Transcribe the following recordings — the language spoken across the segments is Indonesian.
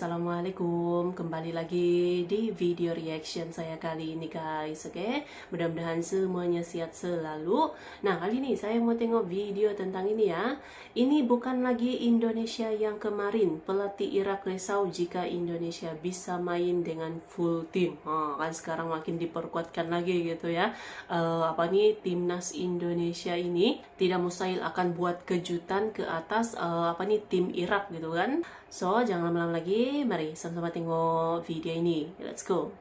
Assalamualaikum, kembali lagi di video reaction saya kali ini guys, oke? Mudah-mudahan semuanya sehat selalu. Nah, kali ini saya mau tengok video tentang ini ya. Ini bukan lagi Indonesia yang kemarin, pelatih Irak risau jika Indonesia bisa main dengan full team. Kan sekarang makin diperkuatkan lagi gitu ya. Timnas Indonesia ini tidak mustahil akan buat kejutan ke atas tim Irak gitu kan. So, jangan lama-lama lagi, mari sama-sama tengok video ini. Let's go.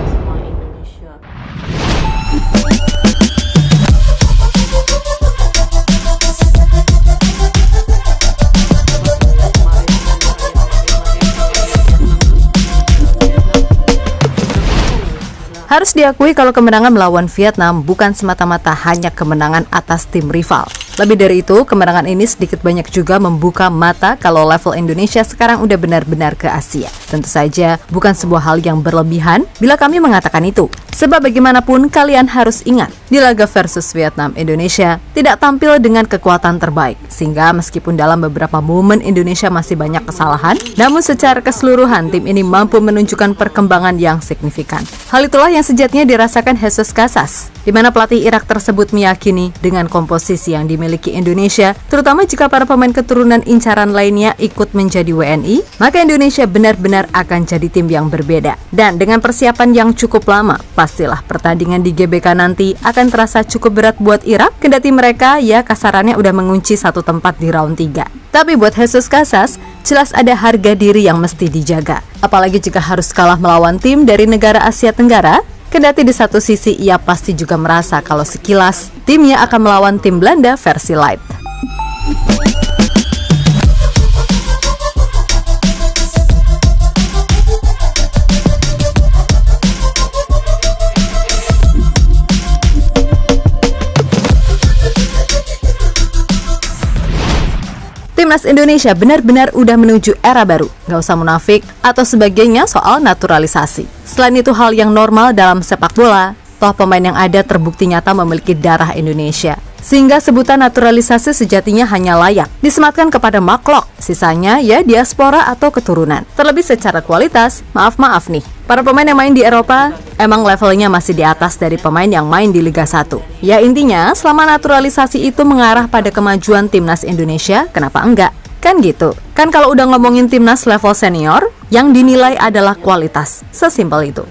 Semua Indonesia. Harus diakui kalau kemenangan melawan Vietnam bukan semata-mata hanya kemenangan atas tim rival. Lebih dari itu, kemenangan ini sedikit banyak juga membuka mata kalau level Indonesia sekarang udah benar-benar ke Asia. Tentu saja, bukan sebuah hal yang berlebihan bila kami mengatakan itu. Sebab bagaimanapun kalian harus ingat, di laga versus Vietnam, Indonesia tidak tampil dengan kekuatan terbaik. Sehingga meskipun dalam beberapa momen Indonesia masih banyak kesalahan, namun secara keseluruhan tim ini mampu menunjukkan perkembangan yang signifikan. Hal itulah yang sejatinya dirasakan Jesus Casas, di mana pelatih Irak tersebut meyakini dengan komposisi yang dimiliki Indonesia, terutama jika para pemain keturunan incaran lainnya ikut menjadi WNI, maka Indonesia benar-benar akan jadi tim yang berbeda. Dan dengan persiapan yang cukup lama, pastilah pertandingan di GBK nanti akan terasa cukup berat buat Irak, kendati mereka ya kasarannya udah mengunci satu tempat di round 3. Tapi buat Jesus Casas, jelas ada harga diri yang mesti dijaga. Apalagi jika harus kalah melawan tim dari negara Asia Tenggara, kendati di satu sisi ia pasti juga merasa kalau sekilas timnya akan melawan tim Belanda versi light. Timnas Indonesia benar-benar udah menuju era baru, gak usah munafik atau sebagainya soal naturalisasi. Selain itu hal yang normal dalam sepak bola, toh pemain yang ada terbukti nyata memiliki darah Indonesia. Sehingga sebutan naturalisasi sejatinya hanya layak disematkan kepada maklok, sisanya ya diaspora atau keturunan. Terlebih secara kualitas, maaf nih, para pemain yang main di Eropa emang levelnya masih di atas dari pemain yang main di Liga 1. Ya intinya, selama naturalisasi itu mengarah pada kemajuan timnas Indonesia, kenapa enggak? Kan gitu. Kan kalau udah ngomongin timnas level senior, yang dinilai adalah kualitas. Sesimpel itu.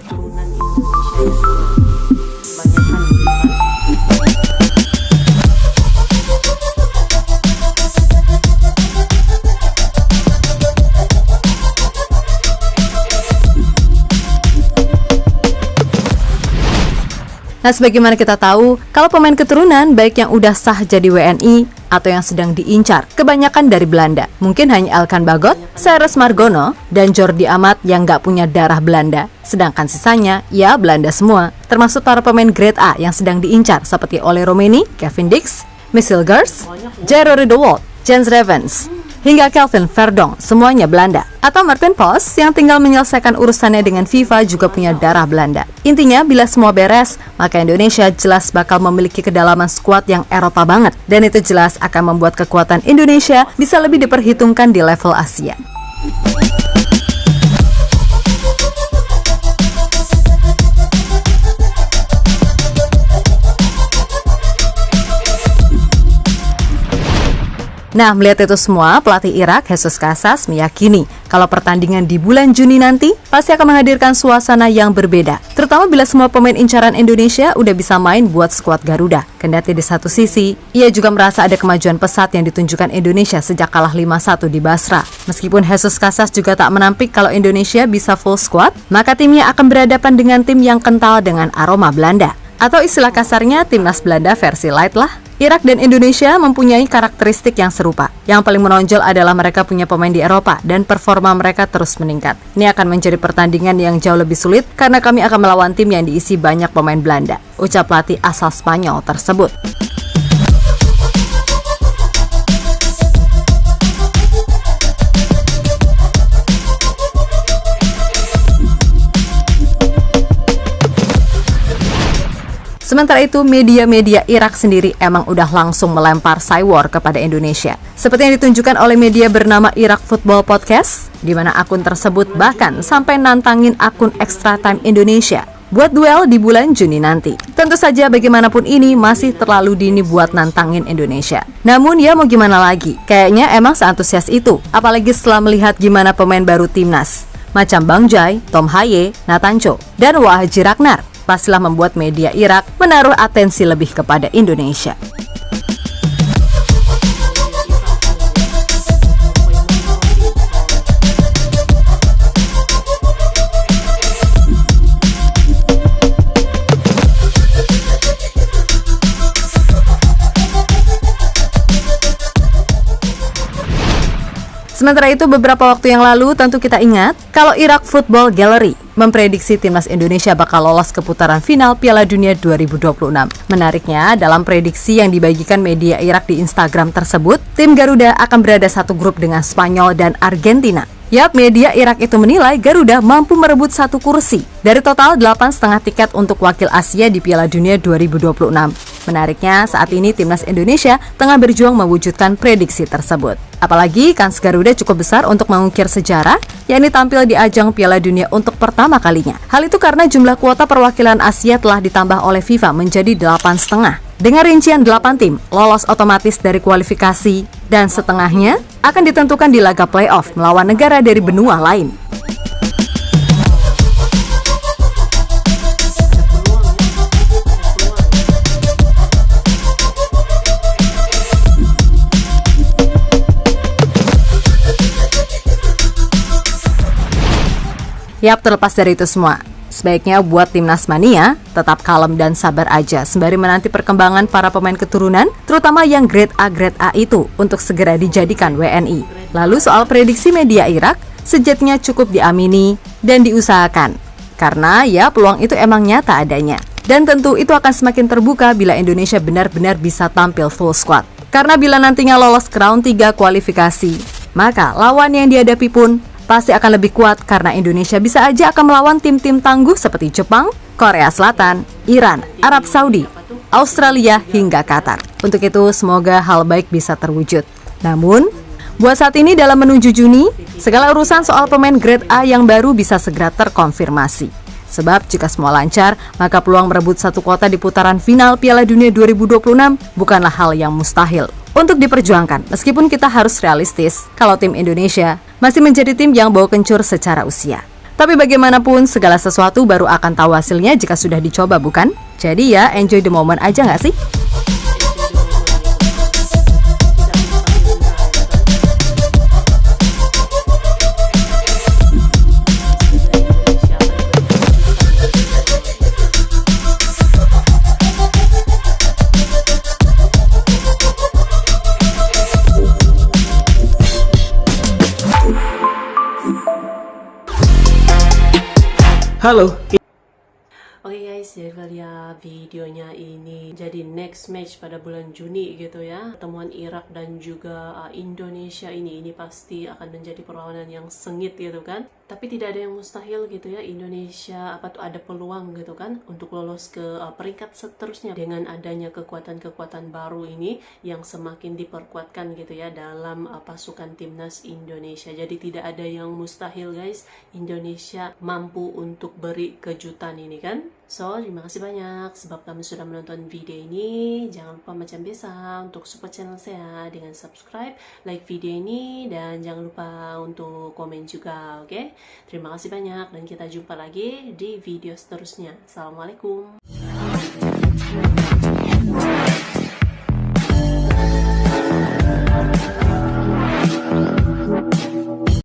Nah, sebagaimana kita tahu, kalau pemain keturunan baik yang udah sah jadi WNI atau yang sedang diincar, kebanyakan dari Belanda. Mungkin hanya Elkan Bagot, Cyrus Margono, dan Jordi Amat yang nggak punya darah Belanda. Sedangkan sisanya, ya Belanda semua. Termasuk para pemain grade A yang sedang diincar seperti Ole Romeni, Kevin Dix, Michel Gers, Jerry De Wolf, Jens Revens, hingga Kelvin Verdonk, semuanya Belanda. Atau Martin Pos yang tinggal menyelesaikan urusannya dengan FIFA juga punya darah Belanda. Intinya, bila semua beres, maka Indonesia jelas bakal memiliki kedalaman skuad yang Eropa banget. Dan itu jelas akan membuat kekuatan Indonesia bisa lebih diperhitungkan di level Asia. Nah, melihat itu semua, pelatih Irak, Jesus Casas, meyakini kalau pertandingan di bulan Juni nanti pasti akan menghadirkan suasana yang berbeda. Terutama bila semua pemain incaran Indonesia udah bisa main buat skuad Garuda. Kendati di satu sisi, ia juga merasa ada kemajuan pesat yang ditunjukkan Indonesia sejak kalah 5-1 di Basra. Meskipun Jesus Casas juga tak menampik kalau Indonesia bisa full squad, maka timnya akan berhadapan dengan tim yang kental dengan aroma Belanda. Atau istilah kasarnya, timnas Belanda versi light lah. Irak dan Indonesia mempunyai karakteristik yang serupa. Yang paling menonjol adalah mereka punya pemain di Eropa dan performa mereka terus meningkat. Ini akan menjadi pertandingan yang jauh lebih sulit karena kami akan melawan tim yang diisi banyak pemain Belanda, ucap pelatih asal Spanyol tersebut. Sementara itu, media-media Irak sendiri emang udah langsung melempar cywar kepada Indonesia. Seperti yang ditunjukkan oleh media bernama Iraq Football Podcast, di mana akun tersebut bahkan sampai nantangin akun Extra Time Indonesia buat duel di bulan Juni nanti. Tentu saja bagaimanapun ini masih terlalu dini buat nantangin Indonesia. Namun ya mau gimana lagi, kayaknya emang seantusias itu. Apalagi setelah melihat gimana pemain baru timnas, macam Bang Jai, Tom Haye, Natanco, dan Wahaji Ragnar. Pastilah membuat media Irak menaruh atensi lebih kepada Indonesia. Sementara itu, beberapa waktu yang lalu tentu kita ingat kalau Iraq Football Gallery memprediksi timnas Indonesia bakal lolos ke putaran final Piala Dunia 2026. Menariknya, dalam prediksi yang dibagikan media Irak di Instagram tersebut, tim Garuda akan berada satu grup dengan Spanyol dan Argentina. Yap, media Irak itu menilai Garuda mampu merebut satu kursi dari total 8,5 tiket untuk wakil Asia di Piala Dunia 2026. Menariknya, saat ini timnas Indonesia tengah berjuang mewujudkan prediksi tersebut. Apalagi kans Garuda cukup besar untuk mengukir sejarah, yakni tampil di ajang Piala Dunia untuk pertama kalinya. Hal itu karena jumlah kuota perwakilan Asia telah ditambah oleh FIFA menjadi 8,5. Dengan rincian 8 tim, lolos otomatis dari kualifikasi, dan setengahnya akan ditentukan di laga playoff melawan negara dari benua lain. Yap, terlepas dari itu semua, sebaiknya buat timnas mania tetap kalem dan sabar aja sembari menanti perkembangan para pemain keturunan, terutama yang grade A itu untuk segera dijadikan WNI. Lalu soal prediksi media Irak, sejatinya cukup diamini dan diusahakan. Karena ya peluang itu emang nyata adanya. Dan tentu itu akan semakin terbuka bila Indonesia benar-benar bisa tampil full squad. Karena bila nantinya lolos ke round 3 kualifikasi, maka lawan yang dihadapi pun pasti akan lebih kuat karena Indonesia bisa aja akan melawan tim-tim tangguh seperti Jepang, Korea Selatan, Iran, Arab Saudi, Australia, hingga Qatar. Untuk itu, semoga hal baik bisa terwujud. Namun, buat saat ini dalam menuju Juni, segala urusan soal pemain grade A yang baru bisa segera terkonfirmasi. Sebab jika semua lancar, maka peluang merebut satu kuota di putaran final Piala Dunia 2026 bukanlah hal yang mustahil untuk diperjuangkan. Meskipun kita harus realistis, kalau tim Indonesia masih menjadi tim yang bawa kencur secara usia. Tapi bagaimanapun, segala sesuatu baru akan tahu hasilnya jika sudah dicoba, bukan? Jadi ya, enjoy the moment aja nggak sih? Halo. Oke guys, jadi kalian videonya ini jadi next match pada bulan Juni gitu ya. Pertemuan Irak dan juga Indonesia ini pasti akan menjadi perlawanan yang sengit gitu kan. Tapi tidak ada yang mustahil gitu ya, Indonesia ada peluang gitu kan untuk lolos ke peringkat seterusnya dengan adanya kekuatan-kekuatan baru ini yang semakin diperkuatkan gitu ya dalam pasukan timnas Indonesia. Jadi tidak ada yang mustahil guys, Indonesia mampu untuk beri kejutan ini kan. So, terima kasih banyak sebab kami sudah menonton video ini. Jangan lupa macam biasa untuk support channel saya dengan subscribe, like video ini, dan jangan lupa untuk komen juga, oke? Terima kasih banyak dan kita jumpa lagi di video seterusnya. Assalamualaikum.